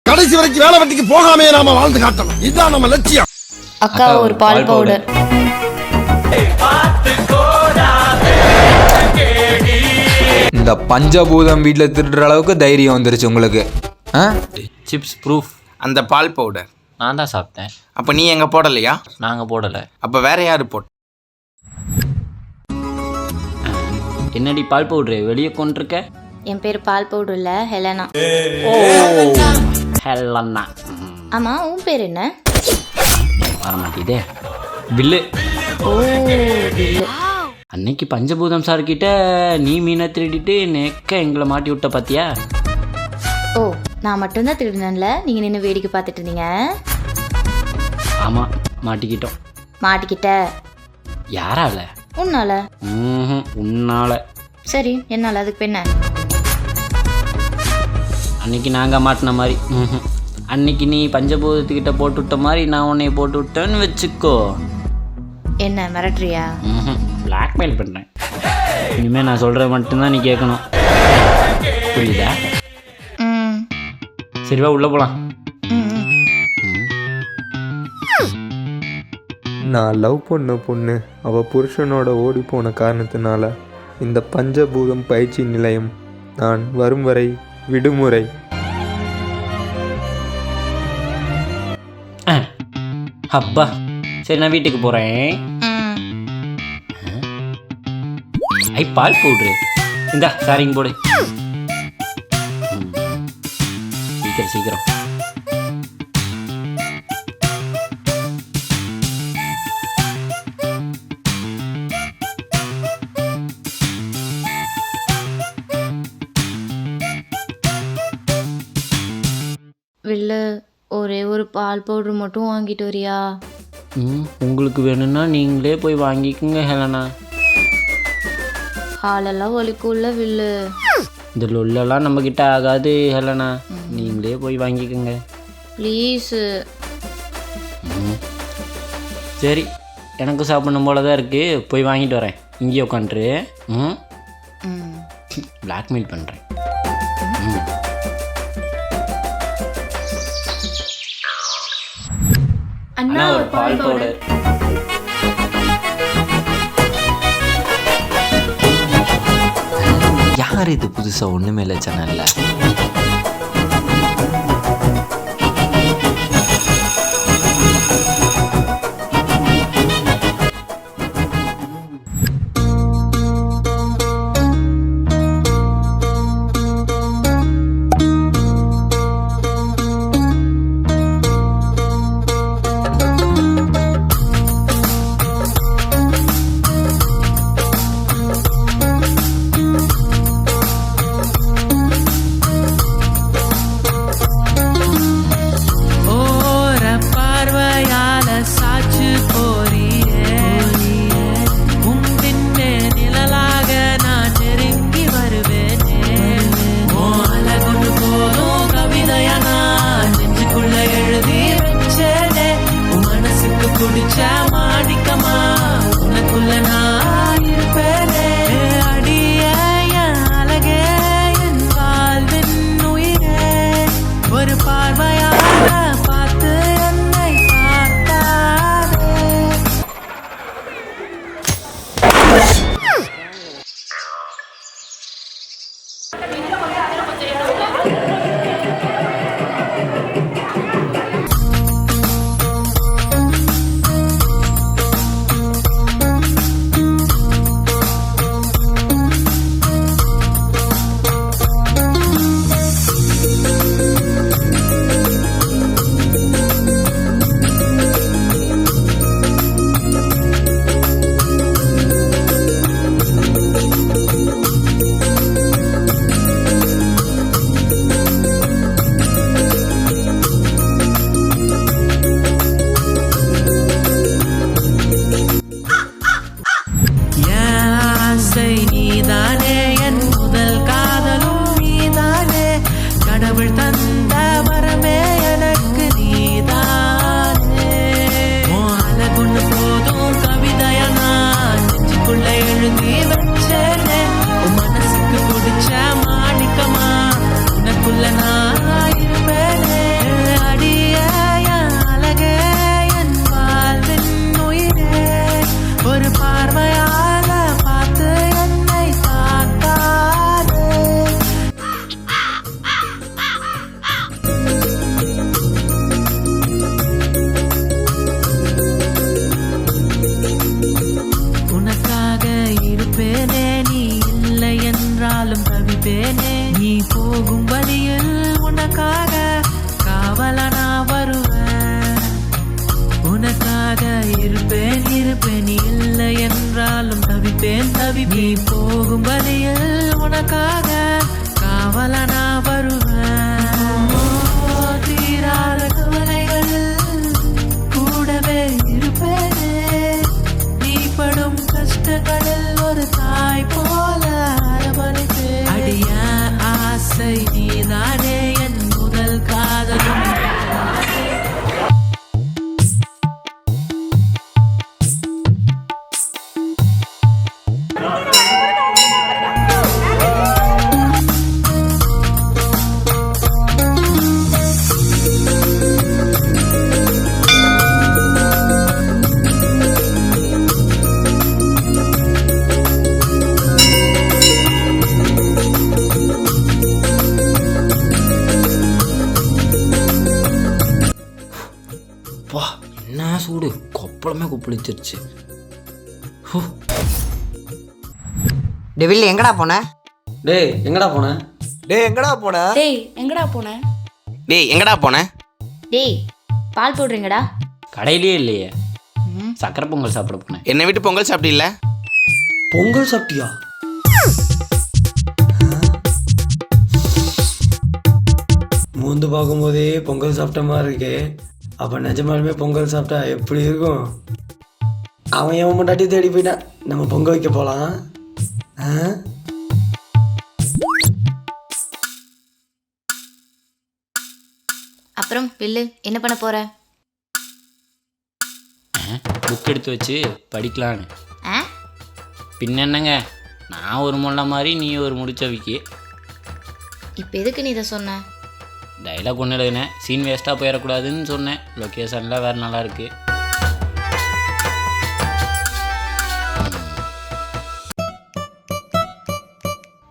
கடைசி வரைக்கும் வேலை வெட்டிக்கு போகாமே நாம வாழ்ந்து காட்டணும். இதுதான் நம்ம லட்சியம். அக்கா ஒரு பால் பவுடர். இந்த பஞ்சபூதம் வீட்டில் திருடுற அளவுக்கு தைரியம் வந்துருச்சு உங்களுக்கு. Chips proof. அந்த பால் பவுடர் நான் தான் சாப்பிட்டேன். அப்போ நீ எங்கே போடலையா? நாங்கள் போடலை. அப்போ வேற யாரு போட்ட? என்னடி பால் பவுடரு வெளியே கொண்டிருக்க? என் பேர் பால் பவுடர் இல்ல, ஹெலனா. ஓ ஹெலனா. ஆமா, உன் பேர் என்ன? வர மாட்டேதே. பில்லு. ஓ பில்லு. அன்னைக்கு பஞ்சபூதம் சார் கிட்ட நீ மீனை திருடிட்டு நெக்க எங்களை மாட்டி விட்ட பாத்தியா? ஓ, நான் மட்டும்தான் திருடினேன்ல, நீங்க நின்று வேடிக்கை பார்த்துட்டு இருந்தீங்க. ஆமா, மாட்டிக்கிட்டோம். மாட்டிக்கிட்ட? யாரால? உன்னால. உன்னால. சரி, என்னால? அதுக்கு என்ன? அன்னைக்கு நாங்கள் மாட்டின மாதிரி. அன்னைக்கு நீ பஞ்சபூதத்துக்கிட்ட போட்டு விட்ட மாதிரி நான் உன்னைய போட்டு விட்டேன்னு வச்சுக்கோ. என்ன மிரட்டுறியா? பிளாக்மெயில் பண்ணுறேன். இனிமேல் நான் சொல்கிறது மட்டும்தான் நீ கேட்கணும். புரியுதா? சரிவா உள்ளே போகலாம். நான் லவ் பண்ண பொண்ணு அவள் புருஷனோட ஓடி போன காரணத்தினால இந்த பஞ்சபூதம் பயிற்சி நிலையம் நான் வரும் வரை விடுமுறை. அப்பா சரி, நான் வீட்டுக்கு போகிறேன். ஐ பால் பவுட்ரு இந்தா சாரிங்க போடு. சீக்கிரம் சீக்கிரம். வில்லு, ஒரே ஒரு பால் பவுடர் மட்டும் வாங்கிட்டு வரியா? உங்களுக்கு வேணும்னா நீங்களே போய் வாங்கிக்கோங்க ஹெலனா. ஹாலெல்லாம் வலிக்கும்ல வில்லு. இந்த லொல்லெல்லாம் நம்மக்கிட்ட ஆகாது ஹெலனா. நீங்களே போய் வாங்கிக்கோங்க ப்ளீஸு. சரி, எனக்கும் சாப்பிடணும் போல தான் இருக்குது. போய் வாங்கிட்டு வரேன். இங்கேயே உட்காந்துரு. பிளாக்மெயில் பண்ணுறேன். அண்ணா ஒரு பால் பவுடர். யார் இது புதுசாக ஒன்றுமே இல்லை சேனலில்? மனசுக்கு பிடிச்ச மாணிக்கமா உனக்குள்ள நான் இருப்பேனே. நீ இல்லை என்றாலும் தவிப்பேன் நீ போகும் வழியில் உனக்காக காவல நான் வருவேன். தீராத கவலைகள் கூடவே இருப்பேனே, நீ படும் கஷ்டங்களில் ஒரு தாய் போல அரவணைப்பேன். அடிய ஆசை நீதானே என் முதல் காதலும். வா, என்ன சூடு, கொப்பளமே கொப்பளிச்சிருச்சு. டெவில் எங்கடா போன? டேய் எங்கடா போன? டேய் எங்கடா போன? டேய் எங்கடா போன? டேய் எங்கடா போன? டேய் பால் போடுறீங்கடா? கடையிலே இல்லையே, சக்கரை பொங்கல் சாப்பிட போனேன். என்னை விட்டு பொங்கல் சாப்பிட்டீல்ல? பொங்கல் சாப்பிட்டியா? மூந்து பார்க்கும்போதே பொங்கல் சாப்பிட்ட மாதிரி இருக்கு. அப்போ நிஜமாலுமே பொங்கல் சாப்பிட்டா எப்படி இருக்கும்? அவன் எவன் முன்னாடி தேடி போயிட்டான். நம்ம பொங்க வைக்க போகலாம். அப்புறம் வில்லு என்ன பண்ண போற? புக் எடுத்து வச்சு படிக்கலான்னு. ஆ? பின்ன என்னங்க, நான் ஒரு முள்ள மாதிரி நீ ஒரு முடிச்சவிக்கு. இப்போ எதுக்கு நீ இதை சொன்ன? டைலாக் ஒன்று எழுதினேன், சீன் வேஸ்ட்டாக போயிடக்கூடாதுன்னு சொன்னேன். லொக்கேஷனில் வேறு நல்லா இருக்கு.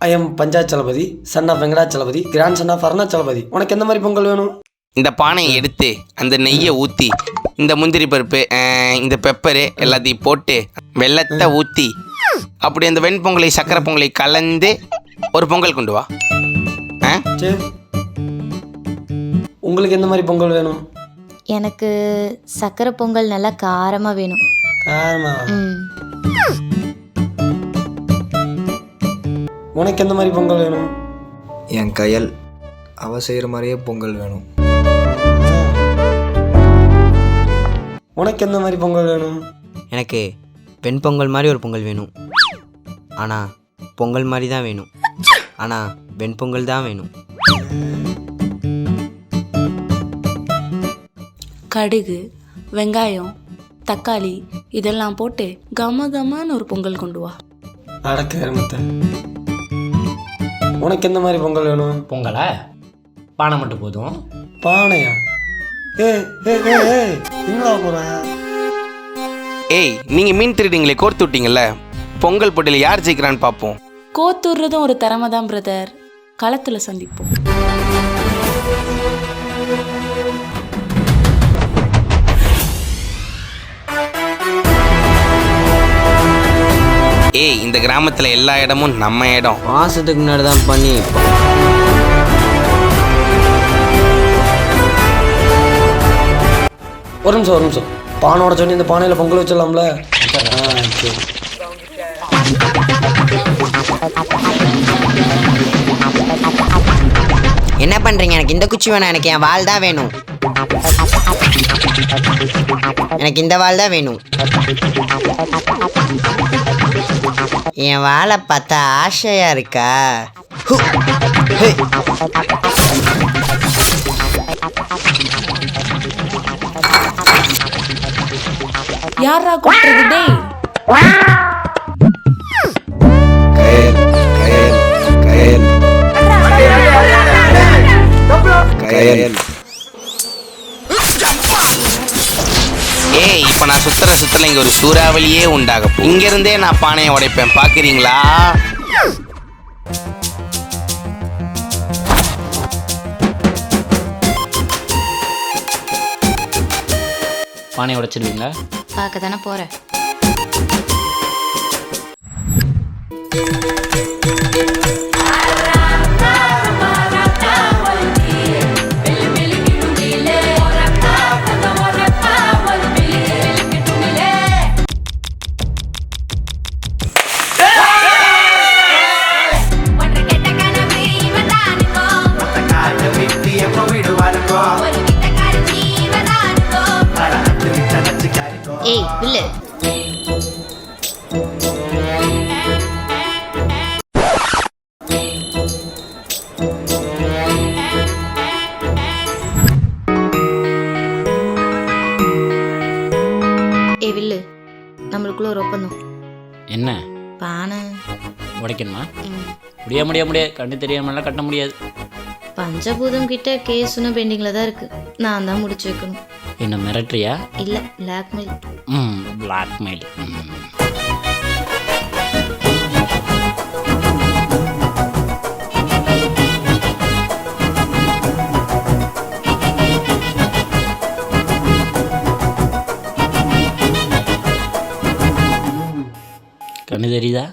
I am Panchachalapathi, son of Venkatachalapathi, grandson of Arunachalapathi. உனக்கு எந்த மாதிரி பொங்கல் வேணும்? இந்த பானையை எடுத்து அந்த நெய்யை ஊற்றி இந்த முந்திரி பருப்பு இந்த பெப்பரு எல்லாத்தையும் போட்டு வெள்ளத்தை ஊற்றி அப்படி அந்த வெண்பொங்கலை சக்கரை பொங்கலை கலந்து ஒரு பொங்கல் கொண்டு வா. சரி, உங்களுக்கு எந்த மாதிரி பொங்கல் வேணும்? எனக்கு சக்கரை பொங்கல் நல்லா காரமாக வேணும். காரமா? ம். உனக்கு எந்த மாதிரி பொங்கல் வேணும்? என் கையல் அவ செய்கிற மாதிரியே பொங்கல் வேணும். உனக்கு எந்த மாதிரி பொங்கல் வேணும்? எனக்கு வெண்பொங்கல் மாதிரி ஒரு பொங்கல் வேணும். ஆனால் பொங்கல் மாதிரி தான் வேணும். ஆனால் வெண்பொங்கல் தான் வேணும். கடுகு, வெங்காயம், தக்காளி இதெல்லாம் போட்டு கம கமன்னு ஒரு பொங்கல் கொண்டு வா. அடக்க எருமத்தை. உனக்கு எந்த மாதிரி பொங்கல் வேணும்? பொங்கலா? பானை மட்டும் போதும். பானையா? எங்கடா போற? ஏய், நீங்கள் மீன் திருடிங்களே, கோர்த்து விட்டீங்கல்ல, பொங்கல் போட்டியில் யார் ஜெயிக்கிறான்னு பார்ப்போம். கோத்துடுறதும் ஒரு திறமை தான் பிரதர். களத்தில் சந்திப்போம். ஏய், இந்த கிராமத்தில் எல்லா இடமும் நம்ம இடம். மாதத்துக்கு முன்னாடி தான் பண்ணி ஒரு நிமிஷம். பானோட சொல்லி இந்த பானையில் பொங்கல் வச்சிடலாம்ல? சரி. என்ன பண்ணுறீங்க? எனக்கு இந்த குச்சி வேணாம். எனக்கு என் வால் தான் வேணும். எனக்கு இந்த வால் தான் வேணும். என் வாழை பார்த்தா ஆசையா இருக்கா? யாரா கொட்டுறது? டேய் ஏய், இப்போ நான் சுத்தல இங்கே ஒரு சூறாவளியே உண்டாகும். இங்கிருந்தே நான் பானையை உடைப்பேன், பார்க்குறீங்களா? பானை உடைச்சிடுவீங்களா? பார்க்க தானே போகிறேன். என்ன பானை. உடைக்கணுமா? முடியாது கண்ணு தெரியாமலாம் கட்ட முடியாது. பஞ்சபூதம் கிட்ட கேஸுன்னு பெண்டிங்கில் தான் இருக்கு. நான் தான் முடிச்சு வைக்கணும். என்ன மிரட்டுறியா? இல்லை, பிளாக்மெயில். பிளாக்மெயில். கண்ணு தெரியுதா?